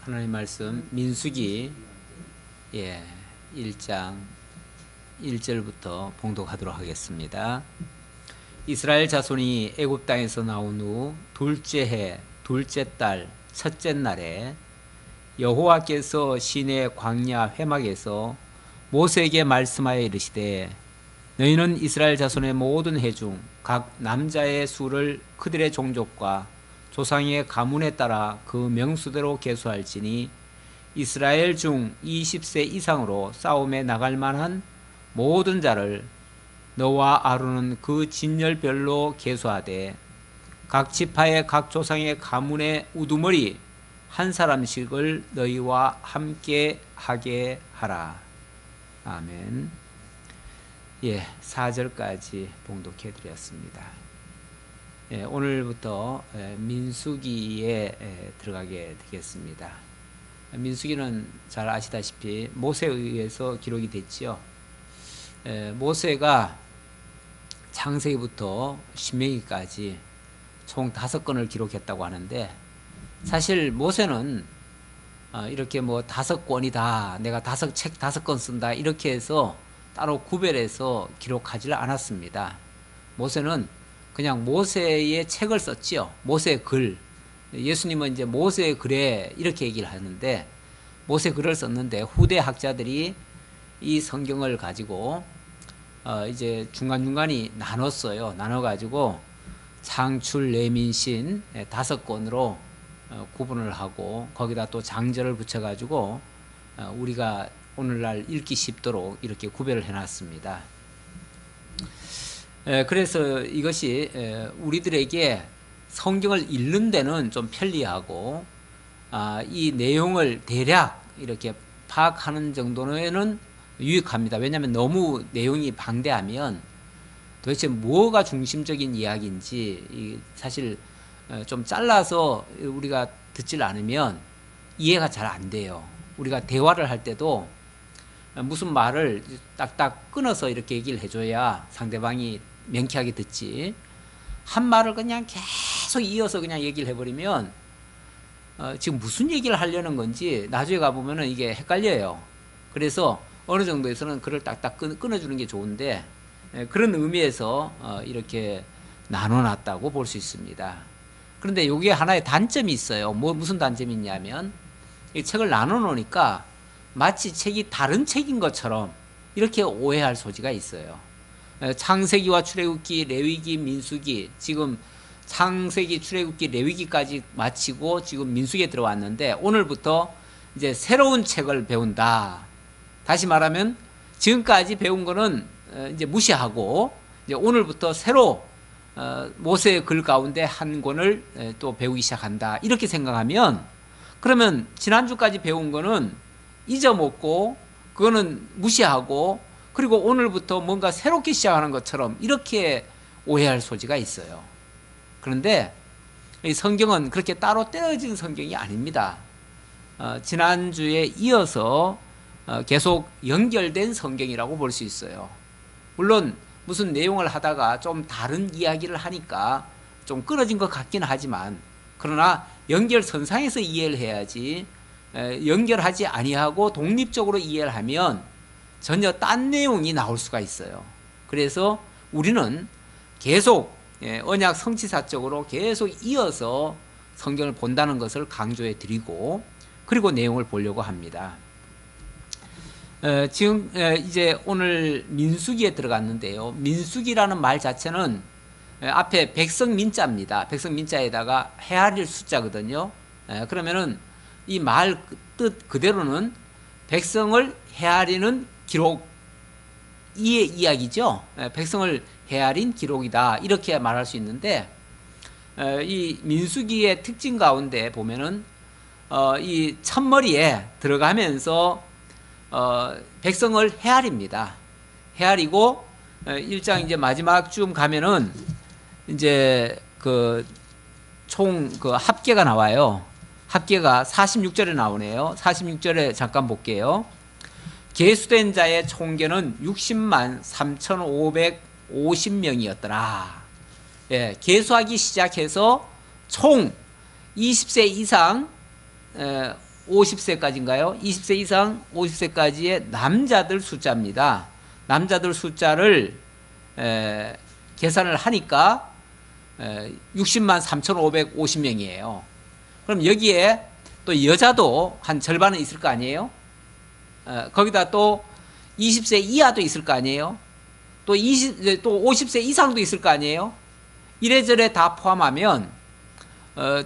하나님 말씀 민수기 1장 1절부터 봉독하도록 하겠습니다. 이스라엘 자손이 애굽 땅에서 나온 후 둘째 해 둘째 달 첫째 날에 여호와께서 시내 광야 회막에서 모세에게 말씀하여 이르시되 너희는 이스라엘 자손의 모든 해 중 각 남자의 수를 그들의 종족과 조상의 가문에 따라 그 명수대로 계수할지니 이스라엘 중 20세 이상으로 싸움에 나갈 만한 모든 자를 너와 아론은 그 진열별로 계수하되 각 지파의 각 조상의 가문의 우두머리 한 사람씩을 너희와 함께 하게 하라. 아멘. 4절까지 봉독해 드렸습니다. 오늘부터 민수기에 들어가게 되겠습니다. 민수기는 잘 아시다시피 모세에 의해서 기록이 됐지요. 모세가 창세기부터 신명기까지 총 5권을 기록했다고 하는데, 사실 모세는 이렇게 뭐 5권이다, 내가 책 5권 쓴다, 이렇게 해서 따로 구별해서 기록하지 않았습니다. 모세는 그냥 모세의 책을 썼지요. 모세의 글. 예수님은 이제 모세의 글에 이렇게 얘기를 하는데, 모세 글을 썼는데 후대 학자들이 이 성경을 가지고 이제 중간중간이 나눴어요. 나눠가지고 창출, 레민신 5권으로 구분을 하고 거기다 또 장절을 붙여가지고 우리가 오늘날 읽기 쉽도록 이렇게 구별을 해놨습니다. 그래서 이것이 우리들에게 성경을 읽는 데는 좀 편리하고 이 내용을 대략 이렇게 파악하는 정도는 유익합니다. 왜냐하면 너무 내용이 방대하면 도대체 뭐가 중심적인 이야기인지 사실 좀 잘라서 우리가 듣질 않으면 이해가 잘 안 돼요. 우리가 대화를 할 때도 무슨 말을 딱딱 끊어서 이렇게 얘기를 해줘야 상대방이 명쾌하게 듣지, 한 말을 그냥 계속 이어서 그냥 얘기를 해버리면 지금 무슨 얘기를 하려는 건지 나중에 가보면 이게 헷갈려요. 그래서 어느 정도에서는 글을 딱딱 끊어주는 게 좋은데, 그런 의미에서 이렇게 나눠놨다고 볼 수 있습니다. 그런데 이게 하나의 단점이 있어요. 무슨 단점이 있냐면, 이 책을 나눠 놓으니까 마치 책이 다른 책인 것처럼 이렇게 오해할 소지가 있어요. 창세기와 출애굽기, 레위기, 민수기, 지금 창세기, 출애굽기, 레위기까지 마치고 지금 민수기에 들어왔는데, 오늘부터 이제 새로운 책을 배운다. 다시 말하면 지금까지 배운 거는 이제 무시하고 이제 오늘부터 새로 모세의 글 가운데 한 권을 또 배우기 시작한다, 이렇게 생각하면, 그러면 지난주까지 배운 거는 잊어먹고 그거는 무시하고, 그리고 오늘부터 뭔가 새롭게 시작하는 것처럼 이렇게 오해할 소지가 있어요. 그런데 이 성경은 그렇게 따로 떼어진 성경이 아닙니다. 지난주에 이어서 계속 연결된 성경이라고 볼 수 있어요. 물론 무슨 내용을 하다가 좀 다른 이야기를 하니까 좀 끊어진 것 같긴 하지만, 그러나 연결선상에서 이해를 해야지 연결하지 아니하고 독립적으로 이해를 하면 전혀 딴 내용이 나올 수가 있어요. 그래서 우리는 계속 언약 성취사적으로 계속 이어서 성경을 본다는 것을 강조해 드리고, 그리고 내용을 보려고 합니다. 지금 이제 오늘 민수기에 들어갔는데요. 민수기라는 말 자체는 앞에 백성민자입니다. 백성민자에다가 헤아릴 숫자거든요. 그러면은 이 말 뜻 그대로는 백성을 헤아리는 기록, 이 이야기죠. 백성을 헤아린 기록이다, 이렇게 말할 수 있는데, 이 민수기의 특징 가운데 보면은 이 첫머리에 들어가면서 백성을 헤아립니다. 헤아리고 1장 이제 마지막 쯤 가면은 이제 총 합계가 나와요. 합계가 46절에 나오네요. 46절에 잠깐 볼게요. 계수된 자의 총계는 60만 3,550명이었더라. 계수하기 시작해서 총 20세 이상 50세까지인가요? 20세 이상 50세까지의 남자들 숫자입니다. 남자들 숫자를 계산을 하니까 60만 3,550명이에요. 그럼 여기에 또 여자도 한 절반은 있을 거 아니에요? 거기다 또 20세 이하도 있을 거 아니에요? 또 50세 이상도 있을 거 아니에요? 이래저래 다 포함하면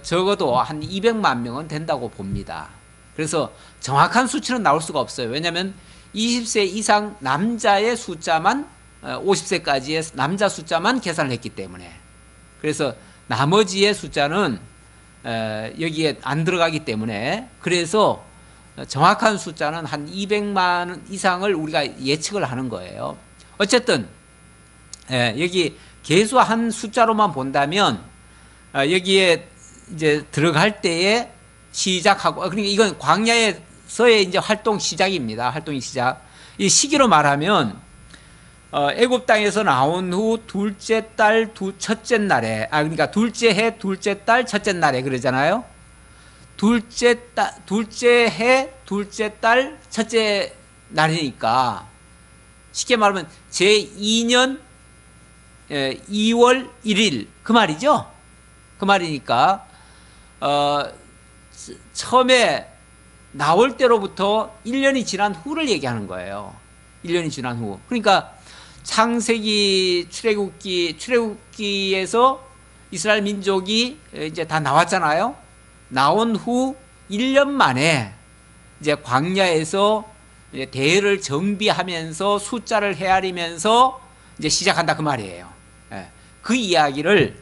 적어도 한 200만 명은 된다고 봅니다. 그래서 정확한 수치는 나올 수가 없어요. 왜냐하면 20세 이상 남자의 숫자만 50세까지의 남자 숫자만 계산을 했기 때문에, 그래서 나머지의 숫자는 여기에 안 들어가기 때문에, 그래서 정확한 숫자는 한 200만 이상을 우리가 예측을 하는 거예요. 어쨌든 여기 계수한 숫자로만 본다면 여기에 이제 들어갈 때에 시작하고, 그러니까 이건 광야에서의 이제 활동 시작입니다. 활동이 시작. 이 시기로 말하면 애굽 땅에서 나온 후 둘째 달 첫째 날에, 그러니까 둘째 해 둘째 달 첫째 날에 그러잖아요. 둘째 해 둘째 달 첫째 날이니까 쉽게 말하면 제2년 2월 1일 그 말이죠. 그 말이니까 처음에 나올 때로부터 1년이 지난 후를 얘기하는 거예요. 1년이 지난 후. 그러니까 창세기 출애굽기에서 이스라엘 민족이 이제 다 나왔잖아요. 나온 후 1년 만에 이제 광야에서 이제 대를 정비하면서 숫자를 헤아리면서 이제 시작한다 그 말이에요. 그 이야기를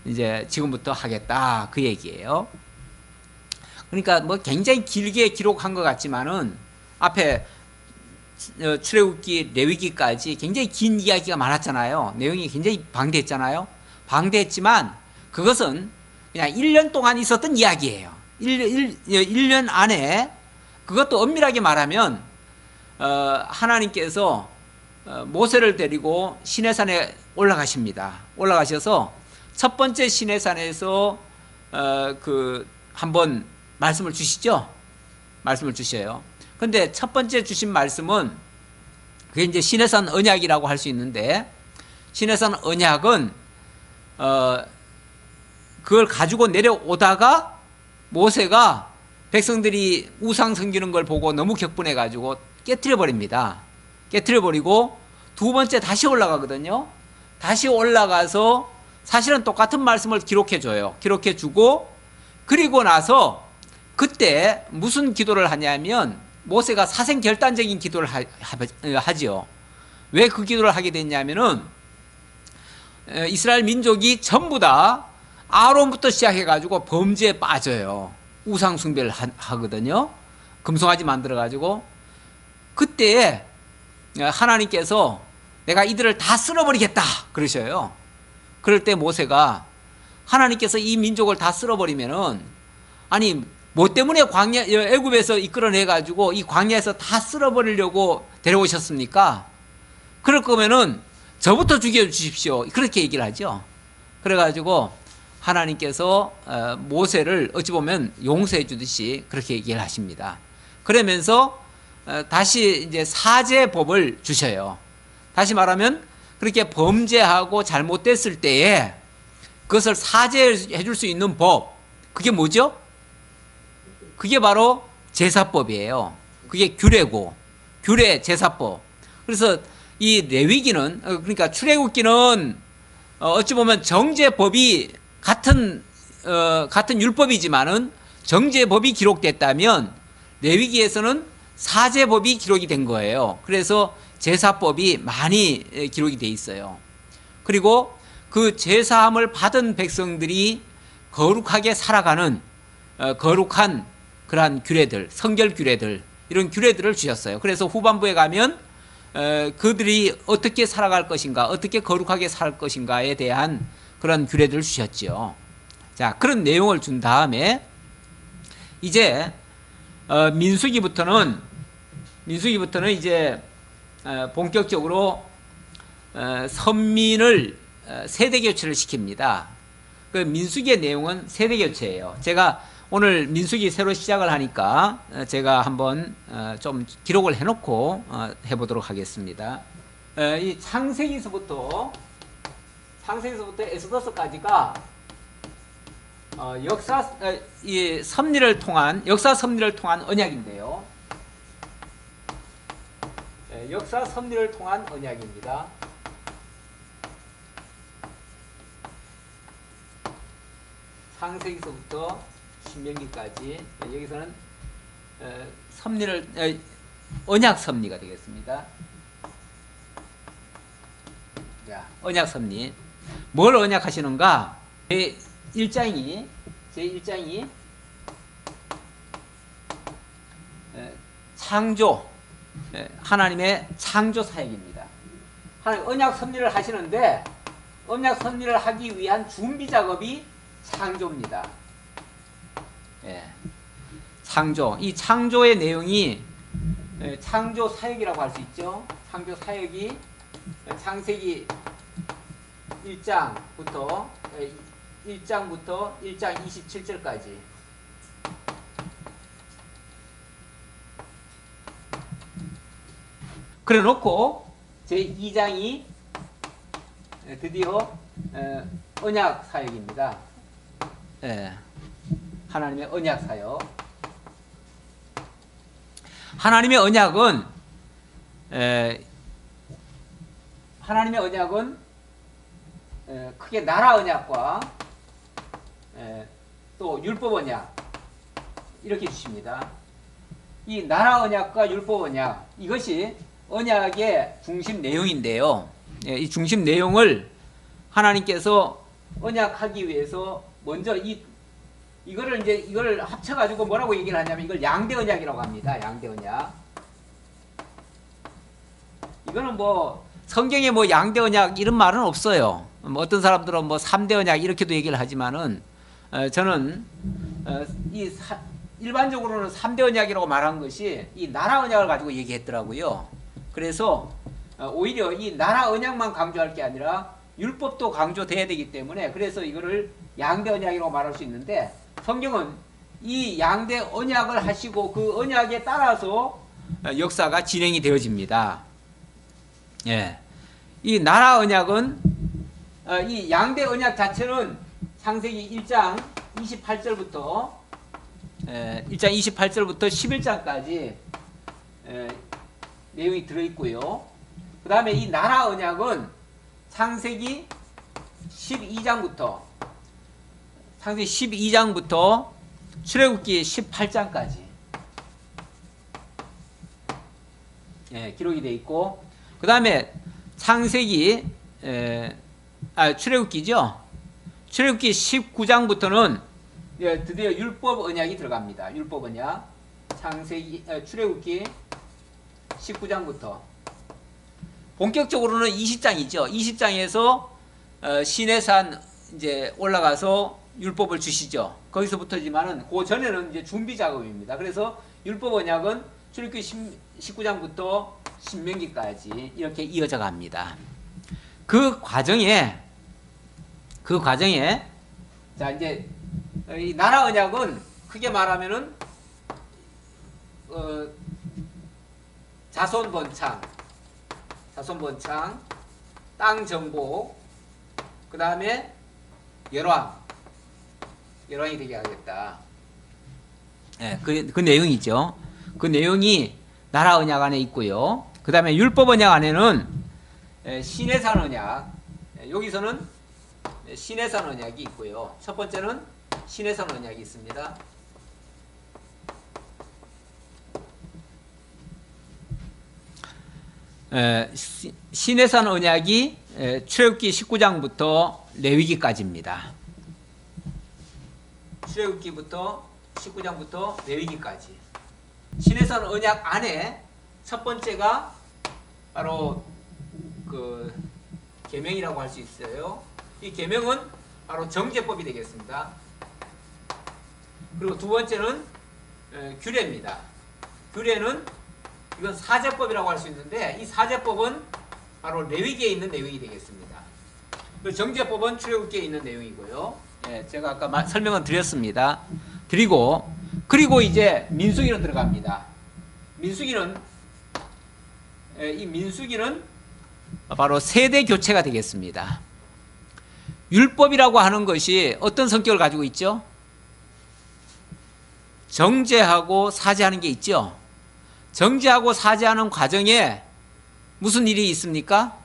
이제 지금부터 하겠다 그 얘기예요. 그러니까 뭐 굉장히 길게 기록한 것 같지만은 앞에 출애굽기 레위기까지 굉장히 긴 이야기가 많았잖아요. 내용이 굉장히 방대했잖아요. 방대했지만 그것은 그냥 1년 동안 있었던 이야기예요. 1년 안에, 그것도 엄밀하게 말하면 하나님께서 모세를 데리고 시내산에 올라가십니다. 올라가셔서 첫 번째 시내산에서 한번 말씀을 주시죠. 말씀을 주셔요. 근데 첫 번째 주신 말씀은 그게 이제 시내산 언약이라고 할 수 있는데, 시내산 언약은 그걸 가지고 내려오다가 모세가 백성들이 우상 섬기는 걸 보고 너무 격분해 가지고 깨트려 버립니다. 깨트려 버리고 두 번째 다시 올라가거든요. 다시 올라가서 사실은 똑같은 말씀을 기록해 줘요. 기록해 주고, 그리고 나서 그때 무슨 기도를 하냐면 모세가 사생결단적인 기도를 하지요. 왜 그 기도를 하게 됐냐면은 이스라엘 민족이 전부 다 아론부터 시작해 가지고 범죄에 빠져요. 우상 숭배를 하거든요. 금송아지 만들어 가지고. 그때 하나님께서 내가 이들을 다 쓸어버리겠다 그러셔요. 그럴 때 모세가, 하나님께서 이 민족을 다 쓸어버리면은, 아니 뭐 때문에 애굽에서 이끌어내 가지고 이 광야에서 다 쓸어버리려고 데려오셨습니까? 그럴 거면은 저부터 죽여주십시오. 그렇게 얘기를 하죠. 그래가지고 하나님께서 모세를 어찌 보면 용서해 주듯이 그렇게 얘기를 하십니다. 그러면서 다시 이제 사죄법을 주셔요. 다시 말하면 그렇게 범죄하고 잘못됐을 때에 그것을 사죄해 줄 수 있는 법, 그게 뭐죠? 그게 바로 제사법이에요. 그게 규례고, 규례 제사법. 그래서 이 레위기는, 그러니까 출애굽기는 어찌 보면 정제법이 같은 율법이지만은 정제법이 기록됐다면 레위기에서는 사제법이 기록이 된 거예요. 그래서 제사법이 많이 기록이 돼 있어요. 그리고 그 제사함을 받은 백성들이 거룩하게 살아가는 거룩한 그러한 규례들, 성결 규례들, 이런 규례들을 주셨어요. 그래서 후반부에 가면 그들이 어떻게 살아갈 것인가, 어떻게 거룩하게 살 것인가에 대한 그런 규례들을 주셨죠. 자, 그런 내용을 준 다음에 이제 민수기부터는 이제 본격적으로 선민을 세대 교체를 시킵니다. 그 민수기의 내용은 세대 교체예요. 제가 오늘 민수기 새로 시작을 하니까 제가 한번 좀 기록을 해놓고 해보도록 하겠습니다. 이 창세기서부터 에스더서까지가 이 역사 섭리를 통한 언약인데요. 역사 섭리를 통한 언약입니다. 창세기서부터 신명기까지 여기서는 언약 섭리가 되겠습니다. 자, 언약 섭리. 뭘 언약하시는가? 제1장이 창조, 하나님의 창조 사역입니다. 하나님 언약 섭리를 하시는데 언약 섭리를 하기 위한 준비 작업이 창조입니다. 창조. 이 창조의 내용이 창조 사역이라고 할 수 있죠. 창조 사역이 창세기 1장부터 1장 27절까지 그래 놓고 제2장이 드디어 언약 사역입니다. 하나님의 언약 사역. 하나님의 언약은 크게 나라 언약과 또 율법 언약 이렇게 주십니다. 이 나라 언약과 율법 언약, 이것이 언약의 중심 내용인데요. 이 중심 내용을 하나님께서 언약하기 위해서 먼저 이걸 합쳐가지고 뭐라고 얘기를 하냐면 이걸 양대 언약이라고 합니다. 양대 언약. 이거는 뭐 성경에 뭐 양대 언약 이런 말은 없어요. 어떤 사람들은 뭐 3대 언약 이렇게도 얘기를 하지만은 저는 일반적으로는 3대 언약이라고 말한 것이 이 나라 언약을 가지고 얘기했더라고요. 그래서 오히려 이 나라 언약만 강조할 게 아니라 율법도 강조돼야 되기 때문에 그래서 이거를 양대 언약이라고 말할 수 있는데 성경은 이 양대 언약을 하시고 그 언약에 따라서 역사가 진행이 되어집니다. 이 나라 언약은 이 양대 언약 자체는 창세기 1장 28절부터 11장까지 내용이 들어있고요. 그 다음에 이 나라 언약은 창세기 12장부터 출애굽기 18장까지 기록이 되어 있고, 그 다음에 창세기 출애굽기죠. 출애굽기 19장부터는 드디어 율법 언약이 들어갑니다. 율법 언약. 출애굽기 19장부터 본격적으로는 20장이죠. 20장에서 시내산 이제 올라가서 율법을 주시죠. 거기서부터지만은 그 전에는 이제 준비 작업입니다. 그래서 율법 언약은 출애굽기 19장부터 신명기까지 이렇게 이어져 갑니다. 그 과정에 자 이제 이 나라 언약은 크게 말하면은 자손 번창, 땅 정복, 그 다음에 열왕이 되게 하겠다. 그 내용이죠. 그 내용이 나라 언약 안에 있고요. 그 다음에 율법 언약 안에는 시내산 언약, 여기서는 시내산 언약이 있고요. 첫 번째는 시내산 언약이 있습니다. 시내산 언약이 출애굽기 19장부터 레위기까지입니다. 출애굽기부터 19장부터 레위기까지. 시내산 언약 안에 첫 번째가 바로 그 계명이라고 할 수 있어요. 이 계명은 바로 정제법이 되겠습니다. 그리고 두 번째는 규례입니다. 규례는 이건 사제법이라고 할 수 있는데 이 사제법은 바로 레위기에 있는 내용이 되겠습니다. 그 정제법은 출애굽기에 있는 내용이고요. 제가 아까 설명은 드렸습니다. 드리고, 그리고 이제 민수기로 들어갑니다. 민수기는 이 민수기는 바로 세대 교체가 되겠습니다. 율법이라고 하는 것이 어떤 성격을 가지고 있죠? 정죄하고 사죄하는 게 있죠. 정죄하고 사죄하는 과정에 무슨 일이 있습니까?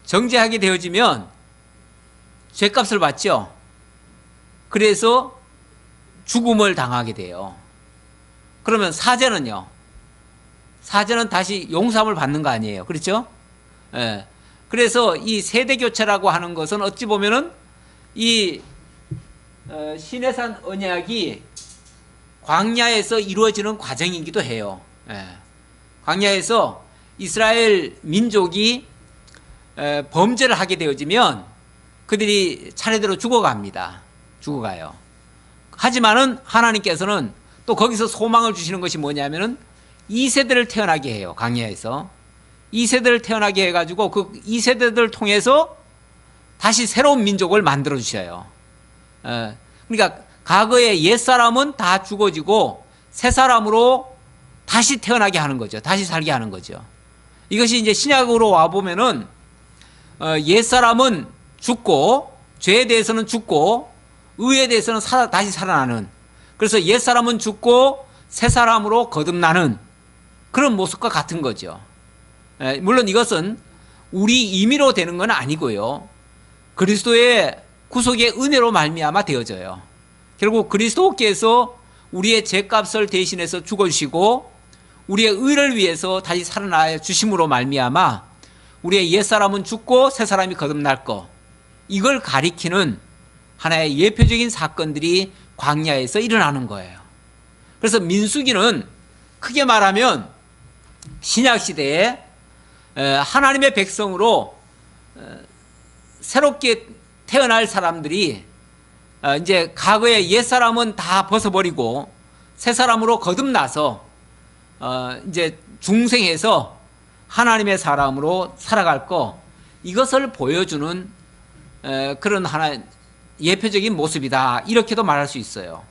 정죄하게 되어지면 죄값을 받죠. 그래서 죽음을 당하게 돼요. 그러면 사죄는요? 사죄는 다시 용서함을 받는 거 아니에요. 그렇죠? 예. 그래서 이 세대교체라고 하는 것은 어찌 보면은 이 시내산 언약이 광야에서 이루어지는 과정이기도 해요. 예. 광야에서 이스라엘 민족이 범죄를 하게 되어지면 그들이 차례대로 죽어갑니다. 죽어가요. 하지만은 하나님께서는 또 거기서 소망을 주시는 것이 뭐냐면은 2세대를 태어나게 해요. 광야에서 2세대를 태어나게 해가지고 그 2세대들을 통해서 다시 새로운 민족을 만들어 주셔요. 그러니까 과거의 옛사람은 다 죽어지고 새 사람으로 다시 태어나게 하는 거죠. 다시 살게 하는 거죠. 이것이 이제 신약으로 와 보면은 옛사람은 죽고 죄에 대해서는 죽고 의에 대해서는 다시 살아나는, 그래서 옛사람은 죽고 새 사람으로 거듭나는 그런 모습과 같은 거죠. 물론 이것은 우리 임의로 되는 건 아니고요. 그리스도의 구속의 은혜로 말미암아 되어져요. 결국 그리스도께서 우리의 죄값을 대신해서 죽어주시고 우리의 의를 위해서 다시 살아나 주심으로 말미암아 우리의 옛사람은 죽고 새사람이 거듭날 것, 이걸 가리키는 하나의 예표적인 사건들이 광야에서 일어나는 거예요. 그래서 민수기는 크게 말하면 신약시대에 하나님의 백성으로 새롭게 태어날 사람들이 이제 과거의 옛사람은 다 벗어버리고 새사람으로 거듭나서 이제 중생해서 하나님의 사람으로 살아갈 거, 이것을 보여주는 그런 하나 예표적인 모습이다, 이렇게도 말할 수 있어요.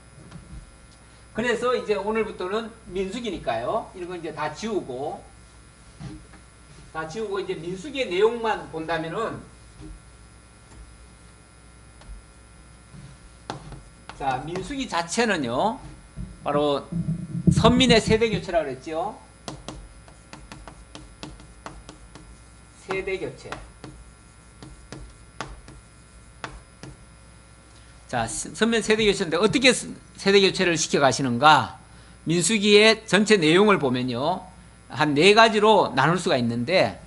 그래서 이제 오늘부터는 민수기니까요, 이런 건 이제 다 지우고 이제 민수기의 내용만 본다면은, 자, 민수기 자체는요 바로 선민의 세대교체라고 그랬죠. 세대교체. 자, 선민 세대교체인데 어떻게 세대교체를 시켜가시는가? 민수기의 전체 내용을 보면요 한 4가지로 나눌 수가 있는데,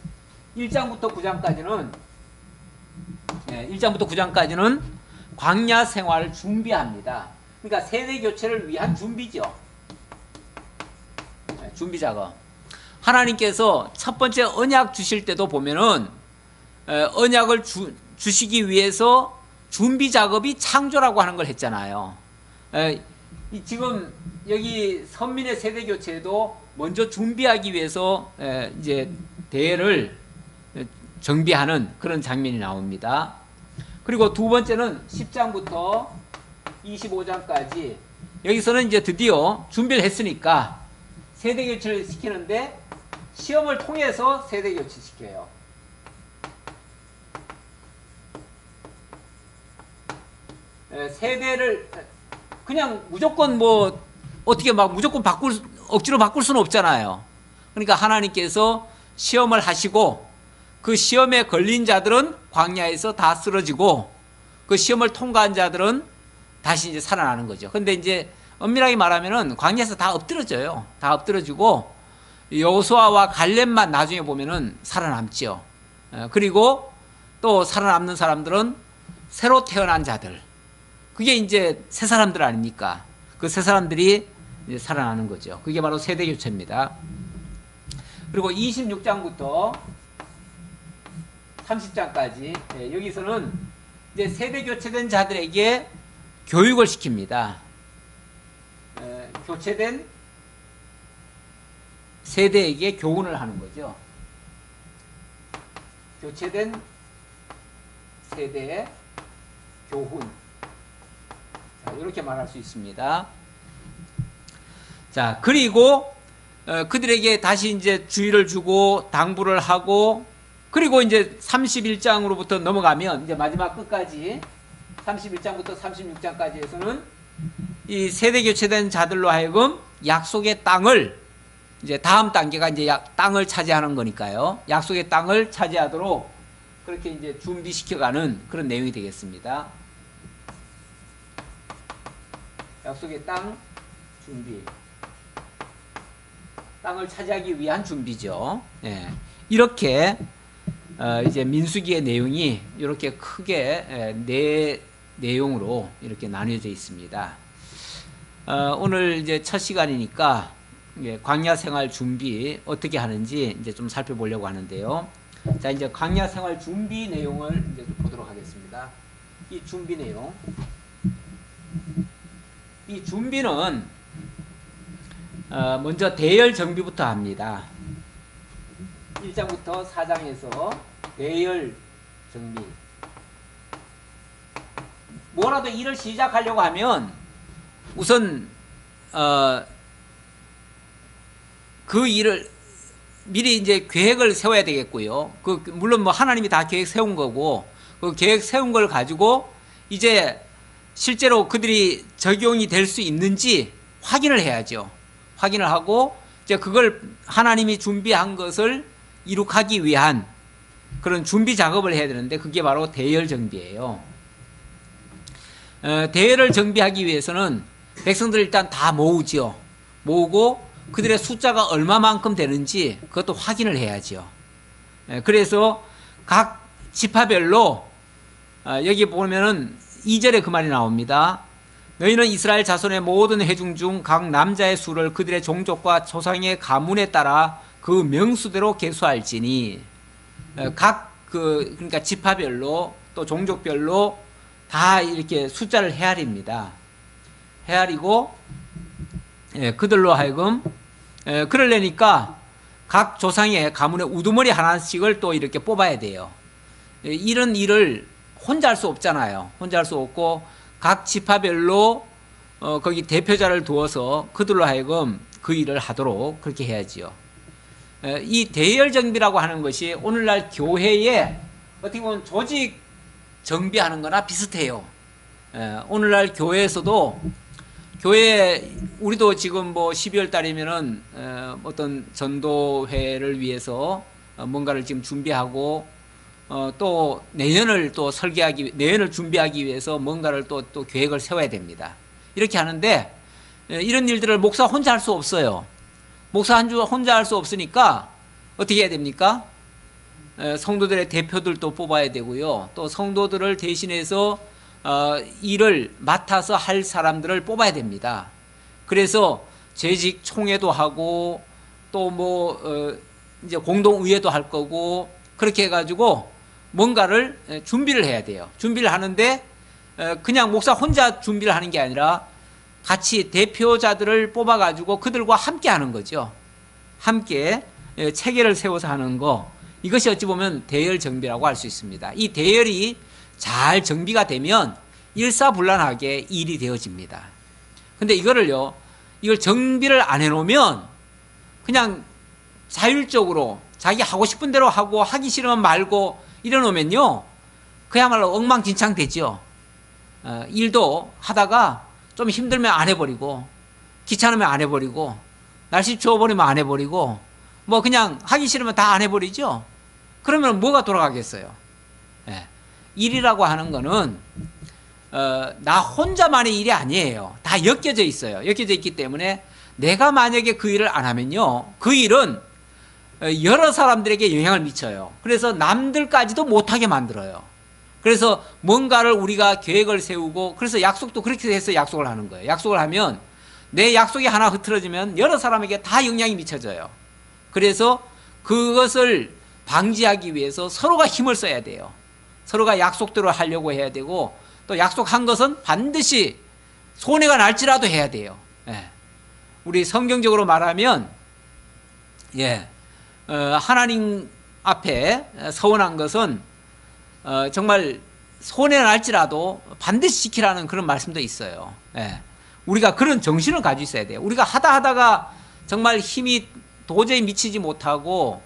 1장부터 9장까지는 광야 생활을 준비합니다. 그러니까 세대교체를 위한 준비죠. 준비 작업. 하나님께서 첫 번째 언약 주실 때도 보면은 언약을 주시기 위해서 준비 작업이 창조라고 하는 걸 했잖아요. 지금 여기 선민의 세대 교체도 먼저 준비하기 위해서 이제 대회를 정비하는 그런 장면이 나옵니다. 그리고 두 번째는 10장부터 25장까지, 여기서는 이제 드디어 준비를 했으니까 세대 교체를 시키는데 시험을 통해서 세대 교체 시켜요. 세대를 그냥 무조건 뭐 어떻게 막 무조건 억지로 바꿀 수는 없잖아요. 그러니까 하나님께서 시험을 하시고 그 시험에 걸린 자들은 광야에서 다 쓰러지고 그 시험을 통과한 자들은 다시 이제 살아나는 거죠. 근데 이제 엄밀하게 말하면은 광야에서 다 엎드러져요. 다 엎드러지고 여호수아와 갈렙만 나중에 보면은 살아남죠. 그리고 또 살아남는 사람들은 새로 태어난 자들, 그게 이제 새 사람들 아닙니까? 그 새 사람들이 이제 살아나는 거죠. 그게 바로 세대 교체입니다. 그리고 26장부터 30장까지 여기서는 이제 세대 교체된 자들에게 교육을 시킵니다. 교체된 세대에게 교훈을 하는 거죠. 교체된 세대의 교훈. 자, 이렇게 말할 수 있습니다. 자, 그리고 그들에게 다시 이제 주의를 주고 당부를 하고, 그리고 이제 31장으로부터 넘어가면 이제 마지막 끝까지 31장부터 36장까지 해서는 이 세대 교체된 자들로 하여금 약속의 땅을, 이제 다음 단계가 이제 땅을 차지하는 거니까요. 약속의 땅을 차지하도록 그렇게 이제 준비시켜가는 그런 내용이 되겠습니다. 약속의 땅 준비. 땅을 차지하기 위한 준비죠. 예. 이렇게 이제 민수기의 내용이 이렇게 크게 네 내용으로 이렇게 나뉘어져 있습니다. 오늘 이제 첫 시간이니까 광야 생활 준비 어떻게 하는지 이제 좀 살펴보려고 하는데요. 자, 이제 광야 생활 준비 내용을 이제 좀 보도록 하겠습니다. 이 준비 내용. 이 준비는 먼저 대열 정비부터 합니다. 1장부터 4장에서 대열 정비. 뭐라도 일을 시작하려고 하면 우선 그 일을 미리 이제 계획을 세워야 되겠고요. 물론 뭐 하나님이 다 계획 세운 거고, 그 계획 세운 걸 가지고 이제 실제로 그들이 적용이 될 수 있는지 확인을 해야죠. 확인을 하고 이제 그걸 하나님이 준비한 것을 이룩하기 위한 그런 준비 작업을 해야 되는데, 그게 바로 대열 정비예요. 대열을 정비하기 위해서는 백성들을 일단 다 모으죠. 모으고 그들의 숫자가 얼마만큼 되는지 그것도 확인을 해야죠. 그래서 각 지파별로 여기 보면은 2절에 그 말이 나옵니다. 너희는 이스라엘 자손의 모든 회중 중 각 남자의 수를 그들의 종족과 조상의 가문에 따라 그 명수대로 계수할지니, 그러니까 지파별로 또 종족별로 다 이렇게 숫자를 헤아립니다. 헤아리고 그들로 하여금 그러려니까 각 조상의 가문의 우두머리 하나씩을 또 이렇게 뽑아야 돼요. 이런 일을 혼자 할 수 없잖아요. 혼자 할 수 없고 각 지파별로 거기 대표자를 두어서 그들로 하여금 그 일을 하도록 그렇게 해야지요. 이 대열 정비라고 하는 것이 오늘날 교회에 어떻게 보면 조직 정비하는 거나 비슷해요. 오늘날 교회에서도 우리도 지금 뭐 12월 달이면은 어떤 전도회를 위해서 뭔가를 지금 준비하고 또 내년을 준비하기 위해서 뭔가를 또 계획을 세워야 됩니다. 이렇게 하는데 이런 일들을 목사 혼자 할 수 없어요. 목사 혼자 할 수 없으니까 어떻게 해야 됩니까? 성도들의 대표들도 뽑아야 되고요. 또 성도들을 대신해서 일을 맡아서 할 사람들을 뽑아야 됩니다. 그래서 재직 총회도 하고 또 뭐 이제 공동의회도 할 거고, 그렇게 해가지고 뭔가를 준비를 해야 돼요. 준비를 하는데 그냥 목사 혼자 준비를 하는 게 아니라 같이 대표자들을 뽑아가지고 그들과 함께 하는 거죠. 함께 체계를 세워서 하는 거, 이것이 어찌 보면 대열 정비라고 할 수 있습니다. 이 대열이 잘 정비가 되면 일사불란하게 일이 되어집니다. 근데 이걸 정비를 안 해놓으면 그냥 자율적으로 자기 하고 싶은 대로 하고 하기 싫으면 말고 이래놓으면요, 그야말로 엉망진창 되죠. 일도 하다가 좀 힘들면 안 해버리고, 귀찮으면 안 해버리고, 날씨 추워버리면 안 해버리고, 뭐 그냥 하기 싫으면 다 안 해버리죠. 그러면 뭐가 돌아가겠어요? 일이라고 하는 거는 나 혼자만의 일이 아니에요. 다 엮여져 있어요. 엮여져 있기 때문에 내가 만약에 그 일을 안 하면요, 그 일은 여러 사람들에게 영향을 미쳐요. 그래서 남들까지도 못하게 만들어요. 그래서 뭔가를 우리가 계획을 세우고, 그래서 약속도 그렇게 해서 약속을 하는 거예요. 약속을 하면 내 약속이 하나 흐트러지면 여러 사람에게 다 영향이 미쳐져요. 그래서 그것을 방지하기 위해서 서로가 힘을 써야 돼요. 서로가 약속대로 하려고 해야 되고, 또 약속한 것은 반드시 손해가 날지라도 해야 돼요. 우리 성경적으로 말하면 하나님 앞에 서원한 것은 정말 손해 날지라도 반드시 지키라는 그런 말씀도 있어요. 예. 우리가 그런 정신을 가지고 있어야 돼요. 우리가 하다가 정말 힘이 도저히 미치지 못하고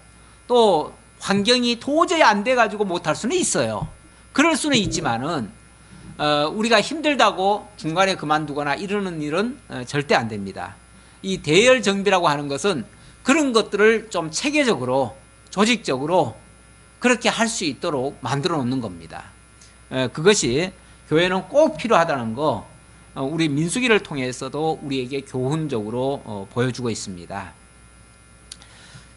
또 환경이 도저히 안 돼가지고 못할 수는 있어요. 그럴 수는 있지만은 우리가 힘들다고 중간에 그만두거나 이러는 일은 절대 안 됩니다. 이 대열 정비라고 하는 것은 그런 것들을 좀 체계적으로 조직적으로 그렇게 할 수 있도록 만들어 놓는 겁니다. 그것이 교회는 꼭 필요하다는 거 우리 민수기를 통해서도 우리에게 교훈적으로 보여주고 있습니다.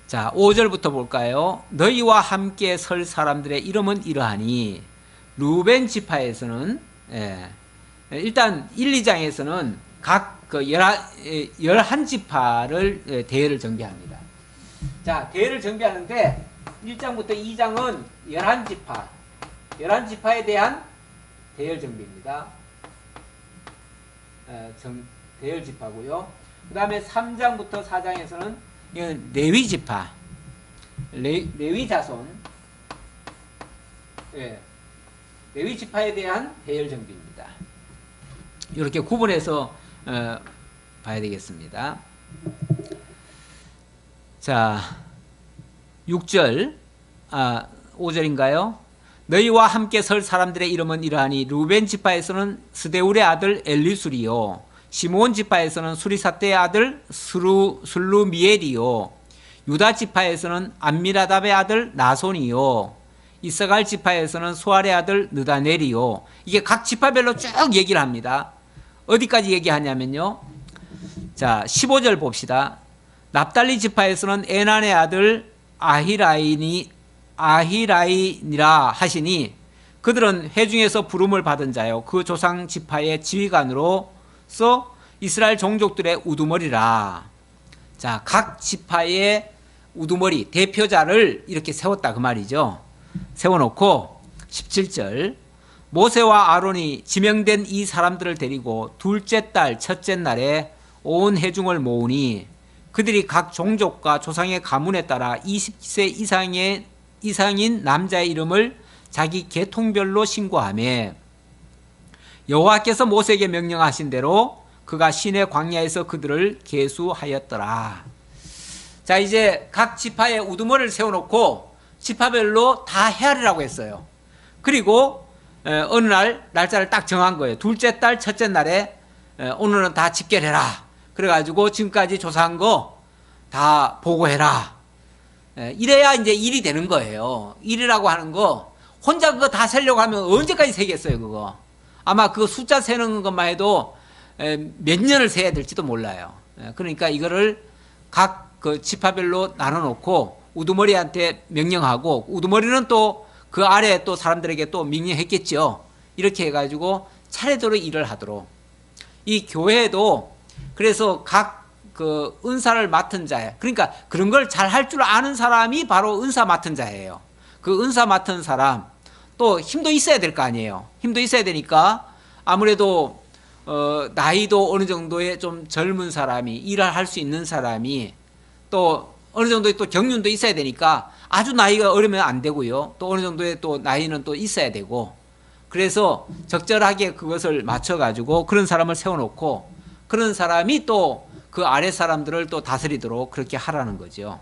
자, 5절부터 볼까요? 너희와 함께 설 사람들의 이름은 이러하니 루벤 지파에서는 일단 1, 2장에서는 각 11지파를 대회를 정비합니다. 자, 대회를 정비하는데 1장부터 2장은 11지파에 대한 대열 정비입니다. 대열 지파고요. 그 다음에 3장부터 4장에서는 이건 레위 지파, 레위 자손, 레위 지파에 대한 대열 정비입니다. 이렇게 구분해서 봐야 되겠습니다. 자, 6절, 5절인가요? 너희와 함께 설 사람들의 이름은 이러하니 루벤 지파에서는 스데울의 아들 엘리술이요, 시므온 지파에서는 수리사떼의 아들 슬루미엘이요, 유다 지파에서는 암미나답의 아들 나손이요, 이스갈 지파에서는 수알의 아들 느다넬이요. 이게 각 지파별로 쭉 얘기를 합니다. 어디까지 얘기하냐면요, 자 15절 봅시다. 납달리 지파에서는 에난의 아들 아히라인이라 하시니 그들은 회중에서 부름을 받은 자요 그 조상 지파의 지휘관으로서 이스라엘 종족들의 우두머리라. 자, 각 지파의 우두머리 대표자를 이렇게 세웠다 그 말이죠. 세워놓고 17절 모세와 아론이 지명된 이 사람들을 데리고 둘째 달 첫째 날에 온 회중을 모으니 그들이 각 종족과 조상의 가문에 따라 20세 이상인 남자의 이름을 자기 계통별로 신고하며 여호와께서 모세에게 명령하신 대로 그가 시내 광야에서 그들을 계수하였더라. 자, 이제 각 지파의 우두머리를 세워놓고 지파별로 다 헤아리라고 했어요. 그리고 어느 날 날짜를 딱 정한 거예요. 둘째 달 첫째 날에 오늘은 다 집결해라. 그래가지고 지금까지 조사한 거 다 보고해라. 이래야 이제 일이 되는 거예요. 일이라고 하는 거 혼자 그거 다 세려고 하면 언제까지 세겠어요, 그거. 아마 그 숫자 세는 것만 해도 몇 년을 세야 될지도 몰라요. 그러니까 이거를 각 그 지파별로 나눠놓고 우두머리한테 명령하고 우두머리는 또 그 아래 또 사람들에게 또 명령했겠죠. 이렇게 해가지고 차례대로 일을 하도록. 이 교회도 그래서 각 그 은사를 맡은 자, 그러니까 그런 걸 잘 할 줄 아는 사람이 바로 은사 맡은 자예요. 그 은사 맡은 사람 또 힘도 있어야 될 거 아니에요. 힘도 있어야 되니까 아무래도 나이도 어느 정도의 좀 젊은 사람이 일을 할 수 있는 사람이 또 어느 정도의 또 경륜도 있어야 되니까 아주 나이가 어리면 안 되고요. 또 어느 정도의 또 나이는 또 있어야 되고 그래서 적절하게 그것을 맞춰가지고 그런 사람을 세워놓고 그런 사람이 또 그 아래 사람들을 또 다스리도록 그렇게 하라는 거죠.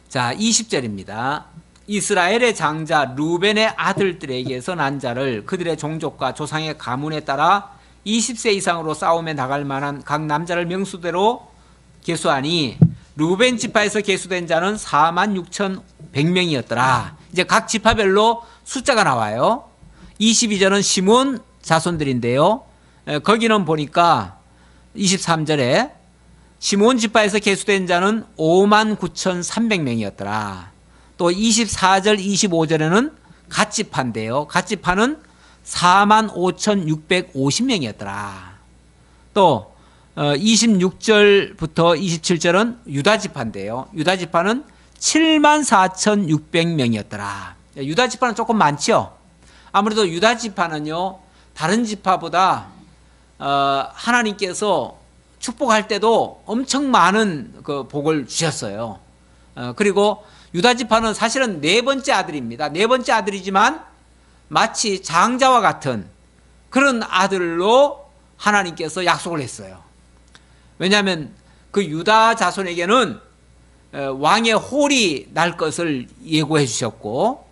자, 20절입니다. 이스라엘의 장자 루벤의 아들들에게서 난 자를 그들의 종족과 조상의 가문에 따라 20세 이상으로 싸움에 나갈 만한 각 남자를 명수대로 계수하니 루벤 지파에서 계수된 자는 46,100명이었더라. 이제 각 지파별로 숫자가 나와요. 22절은 시몬 자손들인데요. 거기는 보니까 23절에 시몬 지파에서 계수된 자는 59,300명이었더라. 또 24절, 25절에는 갓지파인데요. 갓지파는 45,650명이었더라. 또 26절부터 27절은 유다지파인데요. 유다지파는 74,600명이었더라. 유다지파는 조금 많죠. 아무래도 유다지파는요 다른 지파보다 하나님께서 축복할 때도 엄청 많은 그 복을 주셨어요. 그리고 유다 지파는 사실은 네 번째 아들입니다. 네 번째 아들이지만 마치 장자와 같은 그런 아들로 하나님께서 약속을 했어요. 왜냐하면 그 유다 자손에게는 왕의 홀이 날 것을 예고해 주셨고,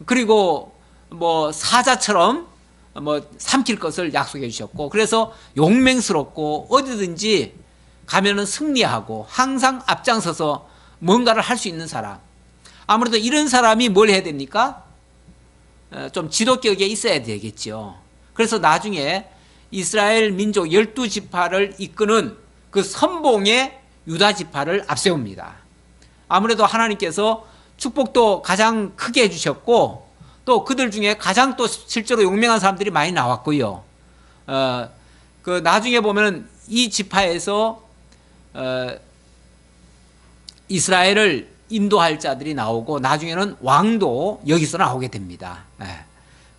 그리고 뭐 사자처럼 뭐 삼킬 것을 약속해 주셨고, 그래서 용맹스럽고 어디든지 가면은 승리하고 항상 앞장서서 뭔가를 할 수 있는 사람. 아무래도 이런 사람이 뭘 해야 됩니까? 좀 지도격에 있어야 되겠죠. 그래서 나중에 이스라엘 민족 12지파를 이끄는 그 선봉의 유다 지파를 앞세웁니다. 아무래도 하나님께서 축복도 가장 크게 해주셨고, 또 그들 중에 가장 또 실제로 용맹한 사람들이 많이 나왔고요. 그 나중에 보면은 이 지파에서 이스라엘을 인도할 자들이 나오고, 나중에는 왕도 여기서 나오게 됩니다.